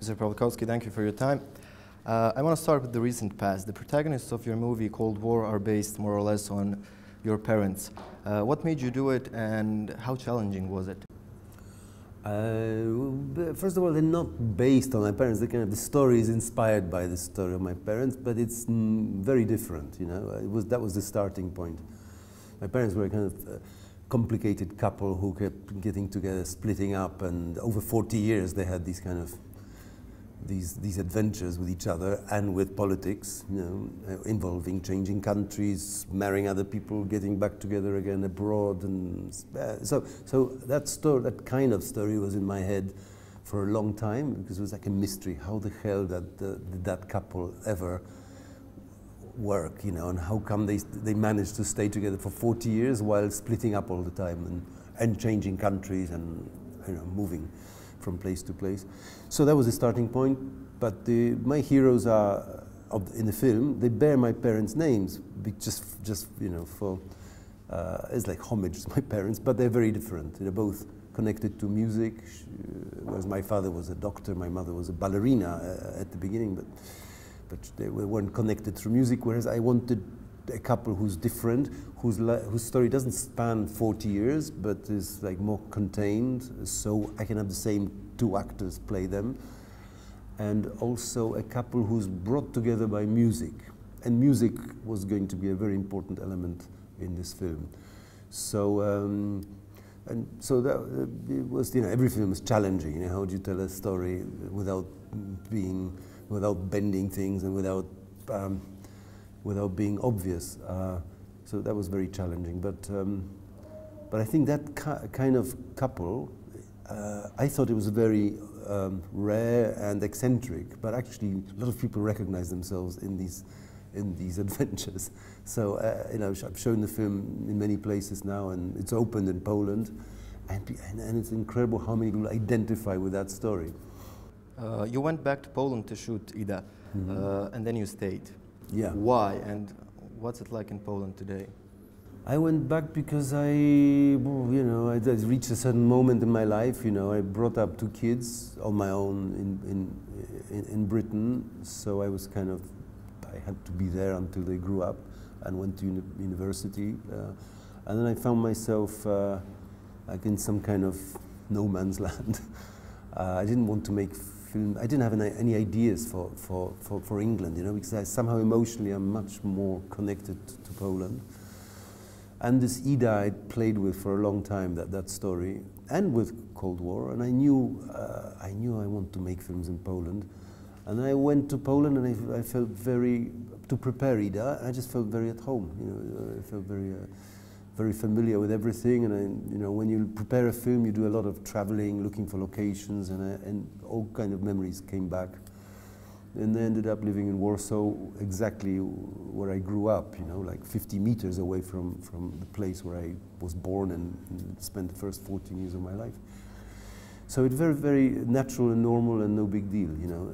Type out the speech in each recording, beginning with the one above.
Mr. Pawlikowski, thank you for your time. I want to start with the recent past. The protagonists of your movie Cold War are based more or less on your parents. What made you do it, and how challenging was it? First of all, they're not based on my parents. The story is inspired by the story of my parents, but it's very different. You know, that was the starting point. My parents were a kind of complicated couple who kept getting together, splitting up, and over 40 years they had these kind of these adventures with each other and with politics, you know, involving changing countries, marrying other people, getting back together again abroad, and so that kind of story was in my head for a long time, because it was like a mystery. How the hell did that couple ever work, you know, and how come they managed to stay together for 40 years while splitting up all the time and changing countries and, you know, moving from place to place. So that was the starting point, but my heroes are, in the film, they bear my parents' names, just you know, for, it's like homage to my parents, but they're very different. They're both connected to music, whereas my father was a doctor, my mother was a ballerina at the beginning, but they weren't connected through music, whereas I wanted a couple who's different, whose story doesn't span 40 years, but is like more contained, so I can have the same two actors play them, and also a couple who's brought together by music, and music was going to be a very important element in this film. So and so that it was, you know, every film is challenging. You know, how do you tell a story without bending things and without being obvious. So that was very challenging. But I think that kind of couple, I thought it was very rare and eccentric. But actually, a lot of people recognize themselves in these adventures. So you know, I've shown the film in many places now, and it's opened in Poland, and it's incredible how many people identify with that story. You went back to Poland to shoot Ida, and then you stayed. Yeah. Why, and what's it like in Poland today? I went back because I reached a certain moment in my life. You know, I brought up two kids on my own in Britain, so I was kind of, I had to be there until they grew up and went to university, and then I found myself like in some kind of no man's land. I didn't want to make film. I didn't have any ideas for England, you know, because I somehow emotionally I'm much more connected to Poland. And this Ida I played with for a long time, that story, and with Cold War, and I knew I want to make films in Poland. And I went to Poland, and I felt very, to prepare Ida, I just felt very at home, you know, I felt very familiar with everything, and you know, when you prepare a film, you do a lot of traveling, looking for locations, and all kind of memories came back. And I ended up living in Warsaw, exactly where I grew up, you know, like 50 meters away from the place where I was born and spent the first 14 years of my life. So it's very, very natural and normal and no big deal, you know,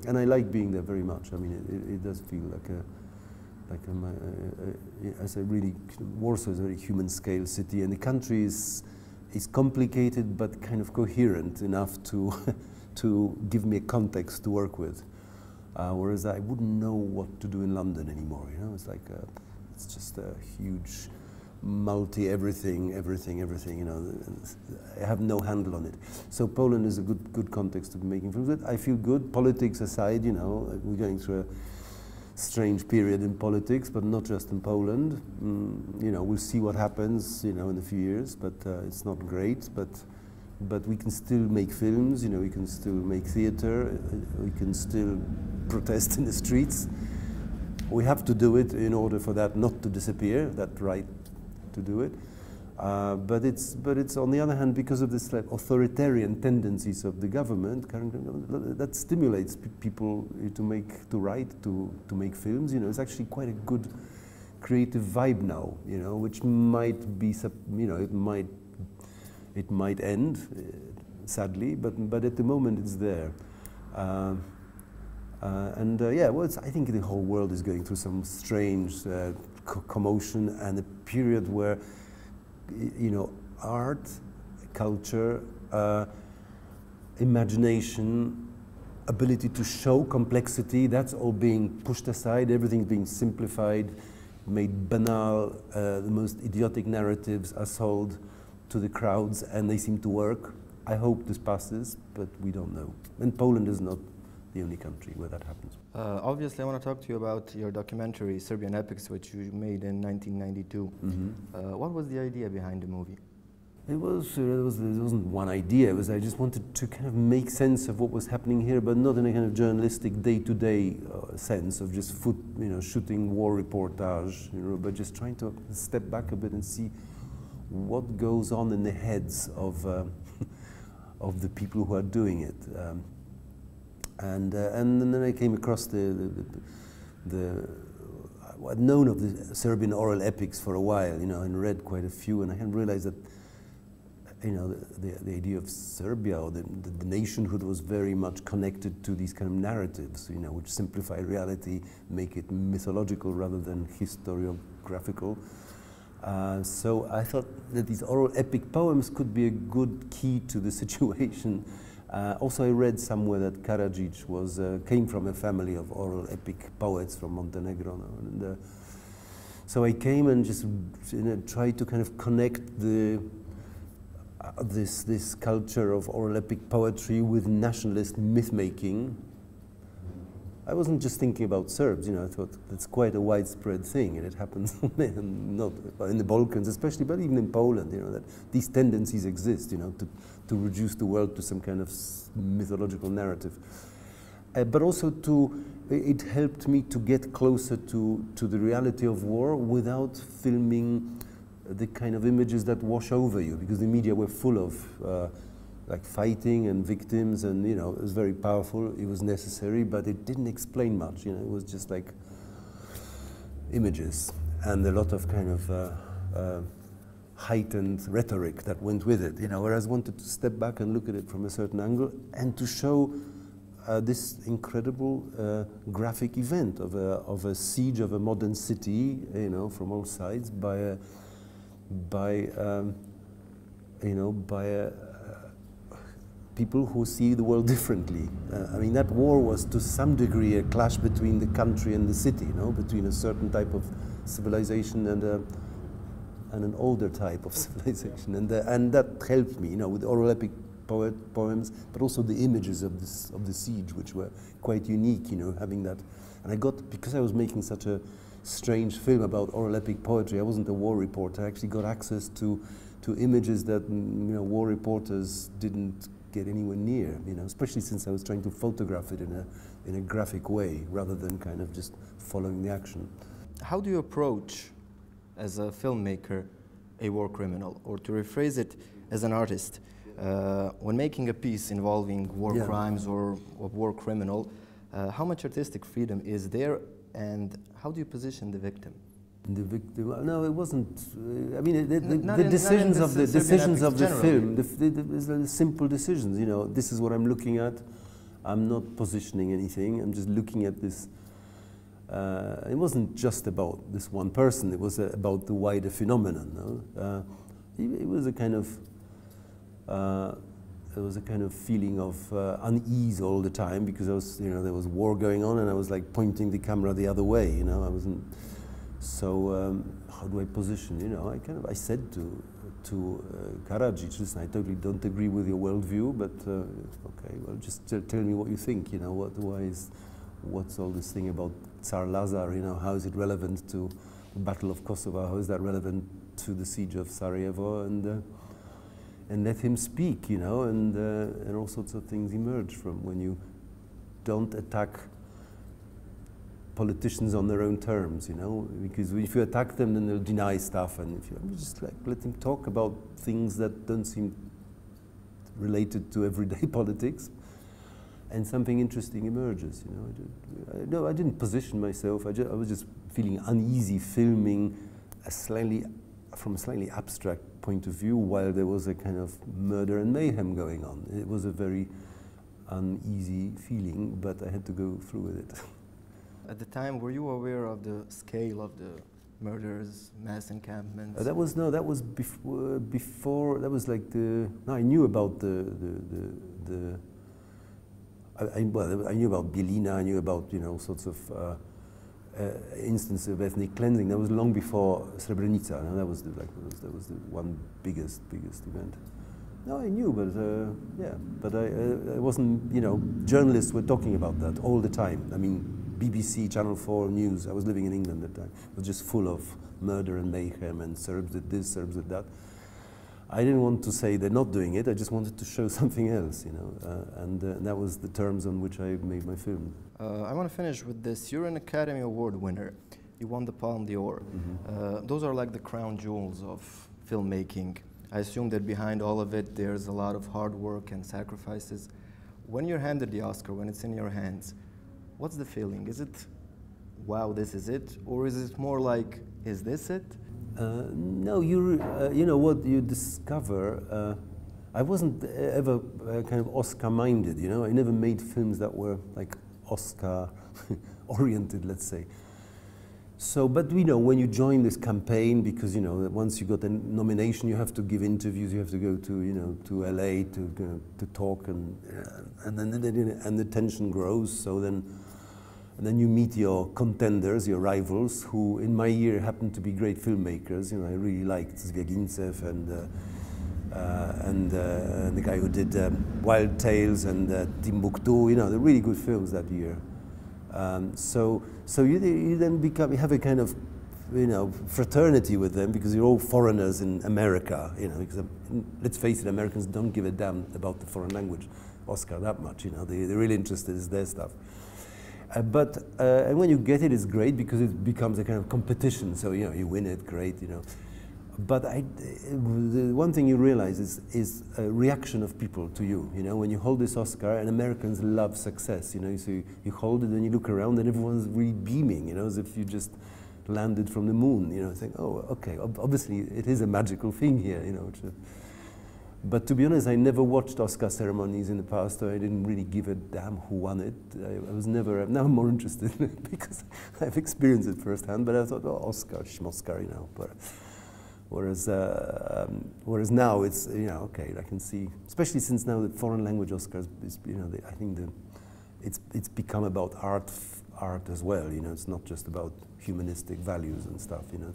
and I like being there very much. I mean, it does feel as a really, Warsaw is a very human scale city, and the country is complicated but kind of coherent enough to to give me a context to work with, whereas I wouldn't know what to do in London anymore. You know, it's like it's just a huge everything. You know, I have no handle on it. So Poland is a good context to be making films with. I feel good. Politics aside, you know, we're going through a strange period in politics, but not just in Poland. You know, we'll see what happens, you know, in a few years, but it's not great. But we can still make films, you know, we can still make theater, we can still protest in the streets. We have to do it in order for that not to disappear, that right to do it. But it's on the other hand, because of this like authoritarian tendencies of the government, that stimulates people to write, to make films. You know, it's actually quite a good creative vibe now. You know, which might be, you know, it might end, sadly, but at the moment it's there. Yeah, well, I think the whole world is going through some strange commotion and a period where, you know, art, culture imagination, ability to show complexity, that's all being pushed aside, everything's being simplified, made banal, the most idiotic narratives are sold to the crowds and they seem to work. I hope this passes, but we don't know. And Poland is not the only country where that happens. Obviously, I want to talk to you about your documentary, Serbian Epics, which you made in 1992. Mm-hmm. What was the idea behind the movie? There wasn't one idea. It was I just wanted to kind of make sense of what was happening here, but not in a kind of journalistic day-to-day sense of just shooting war reportage, but just trying to step back a bit and see what goes on in the heads of of the people who are doing it. And then I came across I'd known of the Serbian oral epics for a while, and read quite a few, and I hadn't realized that, the idea of Serbia or the nationhood was very much connected to these kind of narratives, which simplify reality, make it mythological rather than historiographical. So I thought that these oral epic poems could be a good key to the situation. Also, I read somewhere that Karadžić came from a family of oral epic poets from Montenegro, and so I came and just tried to kind of connect this culture of oral epic poetry with nationalist myth-making. I wasn't just thinking about Serbs, I thought that's quite a widespread thing, and it happens not in the Balkans especially, but even in Poland, that these tendencies exist, to reduce the world to some kind of mythological narrative. But also it helped me to get closer to the reality of war without filming the kind of images that wash over you, because the media were full of like fighting and victims, and it was very powerful, it was necessary, but it didn't explain much, it was just like images and a lot of kind of heightened rhetoric that went with it, whereas I wanted to step back and look at it from a certain angle and to show this incredible graphic event of a siege of a modern city, from all sides by people who see the world differently. I mean, that war was to some degree a clash between the country and the city, between a certain type of civilization and an older type of civilization, and that helped me, with oral epic poems, but also the images of the siege, which were quite unique, having that. And I got, because I was making such a strange film about oral epic poetry, I wasn't a war reporter, I actually got access to images that war reporters didn't get anywhere near, especially since I was trying to photograph it in a graphic way rather than kind of just following the action. How do you approach, as a filmmaker, a war criminal, or to rephrase it, as an artist, when making a piece involving war crimes or a war criminal? How much artistic freedom is there, and how do you position the victim? The victim? No, it wasn't. I mean, the decisions of the film. The simple decisions. This is what I'm looking at. I'm not positioning anything. I'm just looking at this. It wasn't just about this one person. It was about the wider phenomenon. No? It was a kind of. There was a kind of feeling of unease all the time, because I was, there was war going on, and I was like pointing the camera the other way. I wasn't. So how do I position? I said to Karadžić, listen, I totally don't agree with your worldview, but okay, well, just tell me what you think. What's all this thing about Tsar Lazar? How is it relevant to the Battle of Kosovo? How is that relevant to the siege of Sarajevo? And let him speak, and all sorts of things emerge from when you don't attack politicians on their own terms, because if you attack them, then they'll deny stuff, and if you just let them talk about things that don't seem related to everyday politics, and something interesting emerges. No, I didn't position myself. I was just feeling uneasy filming from a slightly abstract point of view, while there was a kind of murder and mayhem going on. It was a very uneasy feeling, but I had to go through with it. At the time, were you aware of the scale of the murders, mass encampments? That was before. That was like I knew about the well, I knew about Bielina, I knew about, you know, sorts of instances of ethnic cleansing. That was long before Srebrenica. No, that was the one biggest event. No, I knew, but yeah, but I wasn't. You know, journalists were talking about that all the time. I mean, BBC, Channel 4 News. I was living in England at the time. It was just full of murder and mayhem, and Serbs did this, Serbs did that. I didn't want to say they're not doing it. I just wanted to show something else, you know, and that was the terms on which I made my film. I want to finish with this. You're an Academy Award winner. You won the Palme d'Or. Those are like the crown jewels of filmmaking. I assume that behind all of it, there's a lot of hard work and sacrifices. When you're handed the Oscar, when it's in your hands, what's the feeling? Is it, wow, this is it? Or is it more like, is this it? No, you know what you discover. I wasn't ever kind of Oscar-minded, you know. I never made films that were like Oscar-oriented, let's say. So, but you know, when you join this campaign, because you know, once you got a nomination, you have to give interviews, you have to go to, you know, to LA to talk, and then the tension grows. So then. And then you meet your contenders, your rivals, who in my year happened to be great filmmakers. You know, I really liked Zviagintsev and the guy who did Wild Tales and Timbuktu. You know, they're really good films that year. So you then you have a kind of, you know, fraternity with them because you're all foreigners in America. You know, because let's face it, Americans don't give a damn about the foreign language Oscar that much. You know, they're really interested in their stuff. And when you get it, it's great because it becomes a kind of competition. So, you know, you win it, great, you know. But the one thing you realize is a reaction of people to you. You know, when you hold this Oscar, and Americans love success, you know, so you hold it and you look around and everyone's really beaming, you know, as if you just landed from the moon, you know, saying, oh, okay, obviously it is a magical thing here, you know. But to be honest, I never watched Oscar ceremonies in the past, so I didn't really give a damn who won it. I was never, now I'm more interested in it because I've experienced it firsthand, but I thought, oh, Oscar, schmoscar, you know. But whereas now it's, you know, okay, I can see, especially since now the foreign language Oscars is, you know, I think it's become about art as well, you know, it's not just about humanistic values and stuff, you know.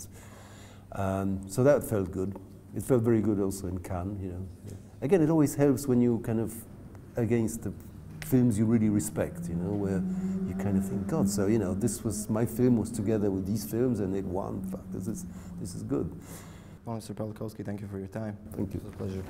So that felt good. It felt very good also in Cannes, you know. Yeah. Again, it always helps when you kind of against the films you really respect, you know, where you kind of think, God, so you know, my film was together with these films and it won. Fuck, this is good. Well, Mr. Pawlikowski, thank you for your time. Thank you. It was a pleasure.